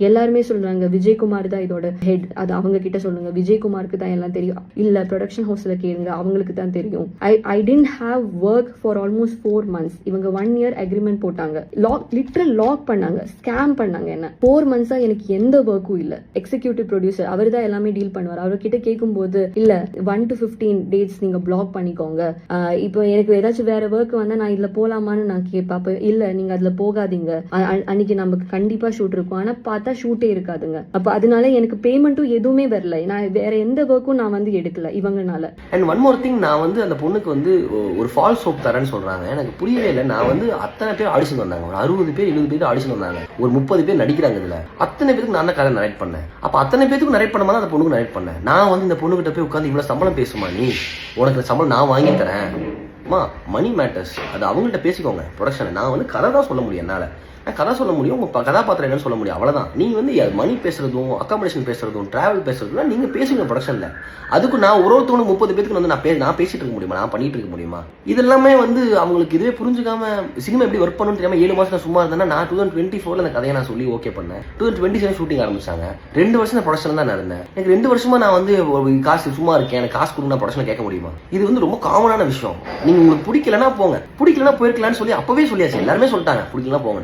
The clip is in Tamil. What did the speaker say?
எல்லாருமே சொல்றாங்க விஜயகுமார் தான் இதோட ஹெட், அது அவங்க கிட்ட சொல்லுங்க, விஜயகுமாருக்கு தான் எல்லாம் தெரியும். இல்ல ப்ரொடக்ஷன் ஹவுஸ்ல கேளுங்க, அவங்களுக்கு தான் தெரியும். I tend have work for almost 4 months. இவங்க 1 year அக்ரிமெண்ட் போட்டாங்க, லிட்டரல் லாக் பண்ணாங்க, ஸ்கேம் பண்ணாங்க. என்ன 4 months எனக்கு எந்த ஒர்க்கும் இல்ல. எக்ஸிக்யூட்டிவ் ப்ரொடியூசர் அவர் தான் எல்லாமே டீல் பண்ணுவார். அவர்கிட்ட கேட்கும் போது இல்ல 1 to 15 days நீங்க பிளாக் பண்ணிக்கோங்க, இப்போ எனக்கு ஏதாச்சும் வேற ஒர்க் வந்தா நான் இதுல போலாமான்னு நான் கேட்பேன். அப்ப இல்ல நீங்க அதுல போகாதீங்க, அன்னைக்கு நமக்கு கண்டிப்பா ஷூட் இருக்கும். ஆனா பார்த்தா ஷூட்டே இருக்காதுங்க. அப்ப அதனால எனக்கு பேமெண்ட்டும் எதுவுமே வரல. நான் வேற எந்த ஒர்க்கும் நான் வந்து எடுக்கல இவங்கனால. அண்ட் ஒன் மோர் திங், நான் வந்து அந்த பொண்ணுக்கு வந்து ஒரு ஃபால்ஸ் ஹோப் தரேன்னு சொல்றாங்க. எனக்கு புரியவே இல்லை. நான் வந்து அத்தனை பேர் ஆடிஷன் வந்தாங்க, ஒரு 60 பேர் 70 பேர் ஆடிஷன் வந்தாங்க, ஒரு 30 பேர் நடிக்கிறாங்க. இதுல அத்தனை பேருக்கு நான் தான் கதை நரேட் பண்ணேன். அப்ப அத்தனை பேருக்கு நரேட் பண்ண மாதிரி அந்த பொண்ணுக்கு நரேட் பண்ணேன். நான் வந்து இந்த பொண்ணுகிட்ட போய் உட்காந்து இவ்வளவு சம்பளம் பேசுமா நீ, உனக்கு சம்பளம் நான் வாங்கி தரேன், மணி மேட்டர்ஸ், அது அவங்கள்ட்ட பேசிக்கோங்க ப்ரொடக்ஷன். நான் வந்து கதை தான் சொல்ல முடியும், என்னால கதை சொல்ல முடியும், உங்க கதாபாத்திரம் என்னன்னு சொல்ல முடியும், அவ்வளவுதான். நீங்க வந்து மணி பேசுறதும் அகாமடேஷன் பேசுறதும் டிராவல் பேசுறதும் நீங்க பேசுங்க ப்ரொடக்ஷன்ல. அதுக்கு நான் ஒருத்தவங்க 30 பேருக்கு வந்து நான் பேசிட்டு இருக்க முடியுமா, நான் பண்ணிட்டு இருக்க முடியுமா? இதெல்லாமே வந்து அவங்களுக்கு இதுவே புரிஞ்சுக்காம சினிமா எப்படி ஒர்க் பண்ணணும்னு தெரியாம 7 மாசம் சும்மா இருந்தேன்னா நான் 2024 அந்த கதையை நான் சொல்லி ஓகே பண்ணேன். 2027 ஷூட்டிங் ஆரம்பிச்சாங்க. 2 வருஷம் நான் ப்ரொடக்ஷன் தான் இருந்தேன். எனக்கு 2 வருஷமா நான் வந்து காசு சும்மா இருக்கேன், எனக்கு காசு கொடுங்க ப்ரொடக்ஷன் கேட்க முடியுமா? இது வந்து ரொம்ப காமனான விஷயம். நீங்க உங்களுக்கு பிடிக்கலன்னா போங்க, பிடிக்கலன்னா போயிருக்கலாம்னு சொல்லி அப்பவே சொல்லியாச்சு, எல்லாருமே சொல்லிட்டாங்க பிடிக்கலன்னா போங்க.